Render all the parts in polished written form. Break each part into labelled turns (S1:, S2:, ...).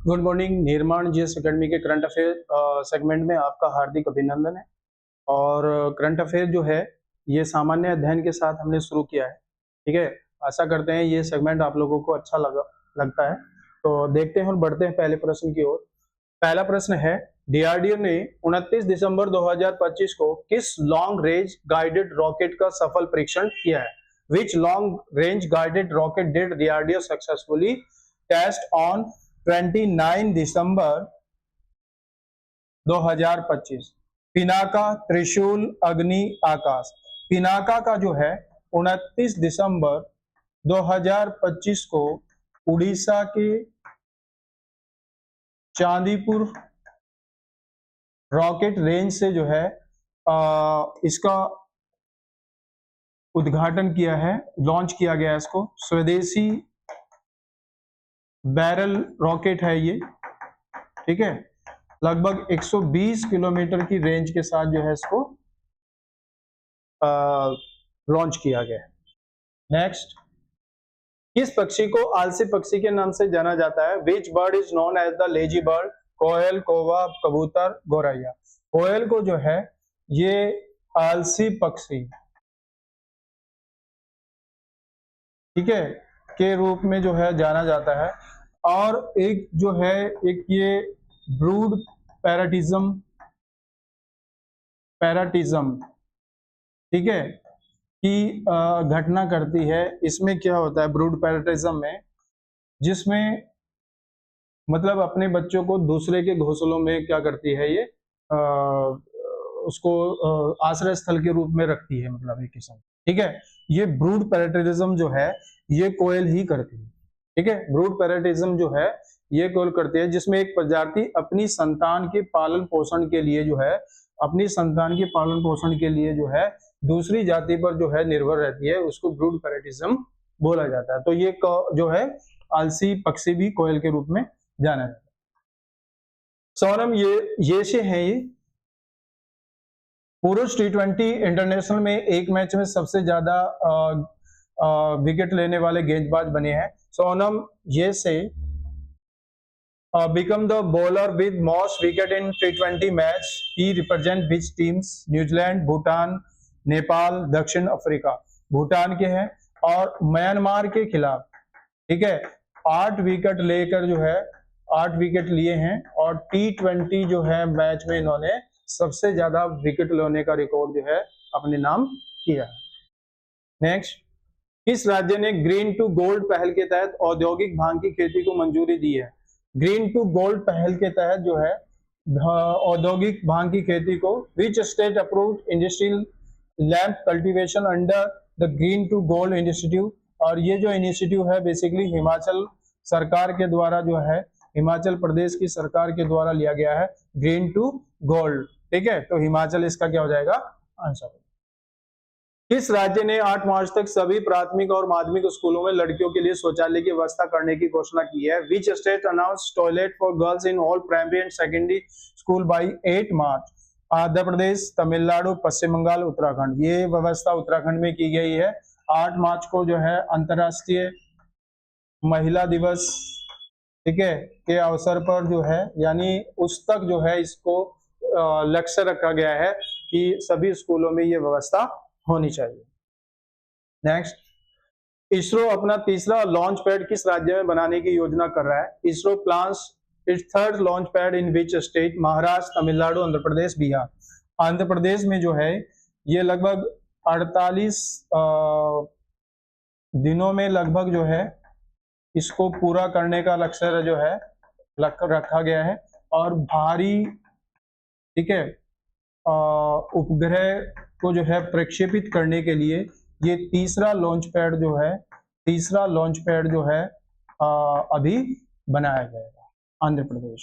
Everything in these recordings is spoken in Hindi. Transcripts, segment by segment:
S1: Good morning. निर्माण जीएस एकेडमी के करंट अफेयर सेगमेंट में आपका हार्दिक अभिनंदन है। और करंट अफेयर जो है ये सामान्य अध्ययन के साथ हमने शुरू किया है। ठीक है, आशा करते हैं ये सेगमेंट आप लोगों को अच्छा लगता है। तो देखते हैं और बढ़ते हैं पहले प्रश्न की ओर। पहला प्रश्न है, डीआरडीओ ने 29 दिसंबर 2025 को किस लॉन्ग रेंज गाइडेड रॉकेट का सफल परीक्षण किया है? Which long range guided rocket did DRDO successfully test on 29 December 2025? Pinaka, Trishul, Agni, आकाश। पिनाका का जो है 29 दिसंबर 2025 को उड़ीसा के चांदीपुर रॉकेट रेंज से जो है इसका उद्घाटन किया है, लॉन्च किया गया है। इसको स्वदेशी बैरल रॉकेट है ये। ठीक है, लगभग 120 किलोमीटर की रेंज के साथ जो है इसको लॉन्च किया गया है। नेक्स्ट, किस पक्षी को आलसी पक्षी के नाम से जाना जाता है? Which bird is known as the lazy bird? कोयल, कौवा, कबूतर, गौरैया। कोयल को जो है ये आलसी पक्षी, ठीक है, के रूप में जो है जाना जाता है। और एक जो है एक ये ब्रूड पैराटिज्म, ठीक है, की घटना करती है। इसमें क्या होता है ब्रूड पैराटिज्म में, जिसमें मतलब अपने बच्चों को दूसरे के घोंसलों में क्या करती है ये उसको आश्रय स्थल के रूप में रखती है, मतलब एक किस्म। ठीक है, ये ब्रूड पैराटिज्म जो है ये कोयल ही करती है। ठीक है, ब्रूड पैराटिज्म जो है ये कोयल करती है, जिसमें एक प्रजाति अपनी संतान के पालन पोषण के लिए जो है जो है दूसरी जाति पर जो है निर्भर रहती है, उसको ब्रूड पैराटिज्म बोला जाता है। तो ये जो है आलसी पक्षी भी कोयल के रूप में जाना जाता है। सोनम, ये से हैं ये पुरुष T20 इंटरनेशनल में एक मैच में सबसे ज्यादा विकेट लेने वाले गेंदबाज बने हैं। सोनम ये से become the bowler with most wicket in T20 match. He represent which teams? New Zealand, Bhutan, Nepal, दक्षिण अफ्रीका। भूटान के हैं और म्यांमार के खिलाफ, ठीक है, 8 विकेट लेकर जो है 8 विकेट लिए हैं। और T20 जो है मैच में इन्होंने सबसे ज्यादा विकेट लेने का रिकॉर्ड जो है अपने नाम किया है। नेक्स्ट, किस राज्य ने ग्रीन टू गोल्ड पहल के तहत औद्योगिक भांग की खेती को मंजूरी दी है? ग्रीन टू गोल्ड पहल के तहत जो है औद्योगिक भांग की खेती को which state approved industrial hemp cultivation under the green to gold initiative? और ये जो इनिशिएटिव है बेसिकली हिमाचल सरकार के द्वारा जो है, हिमाचल प्रदेश की सरकार के द्वारा लिया गया है ग्रीन टू गोल्ड। ठीक है, तो हिमाचल इसका क्या हो जाएगा आंसर। किस राज्य ने 8 मार्च तक सभी प्राथमिक और माध्यमिक स्कूलों में लड़कियों के लिए शौचालय की व्यवस्था करने की घोषणा की है? Which state announce toilet for girls in all primary and secondary school by 8 मार्च? आंध्र प्रदेश, तमिलनाडु, पश्चिम बंगाल, उत्तराखंड। ये व्यवस्था उत्तराखंड में की गई है। 8 मार्च को जो है अंतर्राष्ट्रीय महिला दिवस, ठीक है, के अवसर पर जो है, यानी उस तक जो है इसको लक्ष्य रखा गया है कि सभी स्कूलों में ये व्यवस्था होनी चाहिए। नेक्स्ट, इसरो अपना तीसरा लॉन्च पैड किस राज्य में बनाने की योजना कर रहा है? ISRO plans its third launch pad in which state? Maharashtra, Tamil Nadu, Andhra Pradesh, Bihar. Andhra Pradesh में जो है ये लगभग 48 दिनों में लगभग जो है इसको पूरा करने का लक्ष्य जो है रखा गया है। और भारी, ठीक है, उपग्रह को जो है प्रक्षेपित करने के लिए ये तीसरा लॉन्च पैड जो है अभी बनाया जाएगा। आंध्र प्रदेश।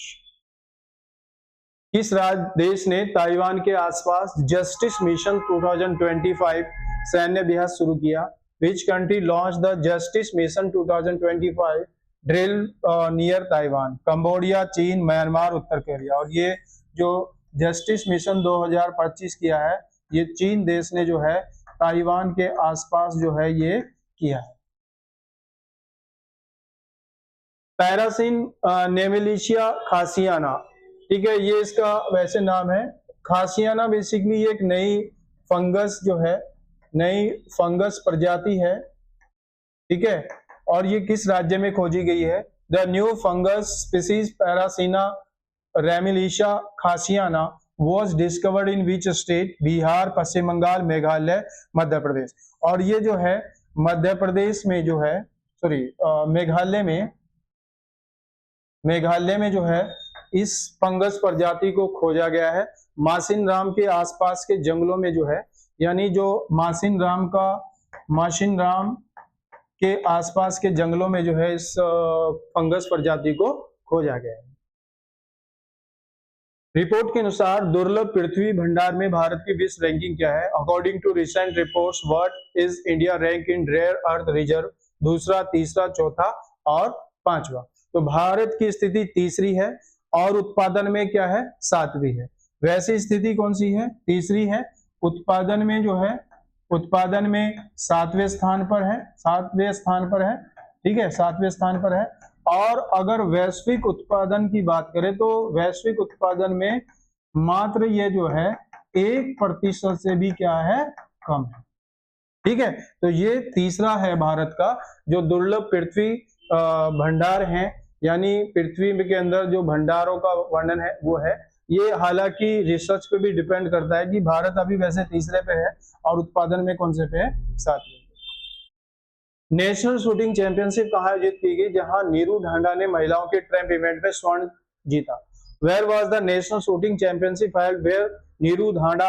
S1: किस देश ने ताइवान के आसपास जस्टिस मिशन 2025 सैन्य अभ्यास शुरू किया? Which country launch the justice mission 2025 drill near Taiwan? Cambodia, चीन, म्यांमार, उत्तर कोरिया। और ये जो जस्टिस मिशन 2025 किया है ये चीन देश ने जो है ताइवान के आसपास जो है ये किया है। पैरासिन नेमिलिशिया खासियाना, ठीक है, ये इसका वैसे नाम है। खासियाना बेसिकली एक नई फंगस जो है, नई फंगस प्रजाति है, ठीक है, और ये किस राज्य में खोजी गई है? The new fungus species parasina remilishia khasiana was discovered in which state? Bihar, Paschim Bengal, Meghalaya, Madhya Pradesh. और ये जो है मध्य प्रदेश में जो है, सॉरी मेघालय में जो है इस फंगस प्रजाति को खोजा गया है। मासिन राम के आसपास के जंगलों में जो है, यानी जो मासिन राम के आसपास के जंगलों में जो है इस फंगस प्रजाति को खोजा गया है। रिपोर्ट के अनुसार दुर्लभ पृथ्वी भंडार में भारत की विश्व रैंकिंग क्या है? According to recent reports, what is India rank in rare earth reserve? दूसरा, तीसरा, चौथा और पांचवा। तो भारत की स्थिति तीसरी है और उत्पादन में क्या है? सातवीं है। वैसी स्थिति कौन सी है? तीसरी है। उत्पादन में जो है, उत्पादन में सातवें स्थान पर है, ठीक है, सातवें स्थान पर है। और अगर वैश्विक उत्पादन की बात करें तो वैश्विक उत्पादन में मात्र ये जो है 1% से भी क्या है? कम है, ठीक है। तो ये तीसरा है भारत का जो दुर्लभ पृथ्वी भंडार है, यानी पृथ्वी के अंदर जो भंडारों का वर्णन है वो है ये। हालांकि रिसर्च पे भी डिपेंड करता है कि भारत अभी वैसे तीसरे पे है और उत्पादन में कौन से पे है? सातवें। नेशनल शूटिंग चैंपियनशिप कहाँ आयोजित की गई? जहां नीरू ढांडा ने महिलाओं के ट्रैप इवेंट में स्वर्ण जीता। Where was the national shooting championship held where Neeru Dhanda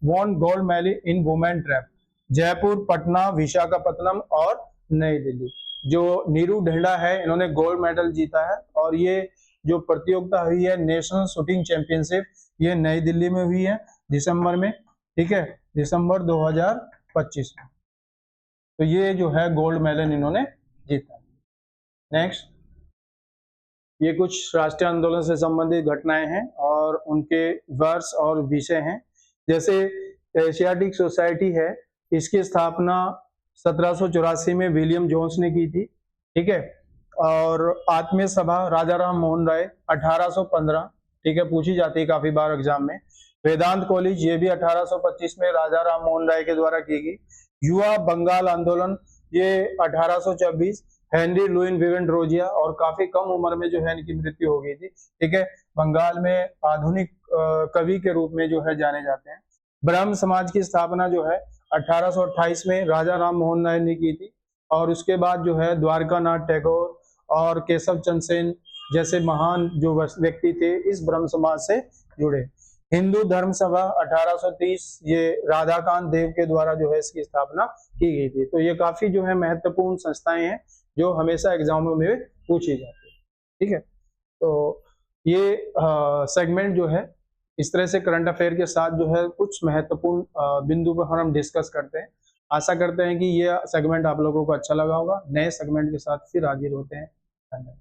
S1: won gold medal in women trap? Jaipur, Patna, Visakhapatnam और नई दिल्ली। जो नीरू ढांडा है इन्होंने गोल्ड मेडल जीता है और ये जो प्रतियोगिता हुई है नेशनल शूटिंग चैंपियनशिप, ये नई दिल्ली में हुई है दिसंबर में, ठीक है, दिसंबर 2025 में। तो ये जो है गोल्ड मेडल इन्होंने जीता। नेक्स्ट, ये कुछ राष्ट्रीय आंदोलन से संबंधित घटनाएं हैं और उनके वर्ष और विषय हैं। जैसे एशियाटिक सोसाइटी है, इसकी स्थापना 1784 में विलियम जोन्स ने की थी, ठीक है। और आत्मीय सभा राजा राम मोहन राय 1815, ठीक है, पूछी जाती है काफी बार एग्जाम में। वेदांत कॉलेज ये भी 1825 में राजा राम मोहन राय के द्वारा की गई। युवा बंगाल आंदोलन ये 1826, हेनरी लुइन विवेंट रोजिया, और काफी कम उम्र में जो है इनकी मृत्यु हो गई थी, ठीक है। बंगाल में आधुनिक कवि के रूप में जो है जाने जाते हैं। ब्रह्म समाज की स्थापना जो है 1828 में राजा राम मोहन राय ने की थी और उसके बाद जो है द्वारका नाथ टैगोर और केशव चंद्र सेन जैसे महान जो व्यक्ति थे इस ब्रह्म समाज से जुड़े। हिंदू धर्म सभा 1830, ये राधाकांत देव के द्वारा जो है इसकी स्थापना की गई थी। तो ये काफी जो है महत्वपूर्ण संस्थाएं हैं जो हमेशा एग्जामों में पूछी जाती है, ठीक है। तो ये सेगमेंट जो है इस तरह से करंट अफेयर के साथ जो है कुछ महत्वपूर्ण बिंदु पर हम डिस्कस करते हैं। आशा करते हैं कि ये सेगमेंट आप लोगों को अच्छा लगा होगा। नए सेगमेंट के साथ फिर हाजिर होते हैं। धन्यवाद।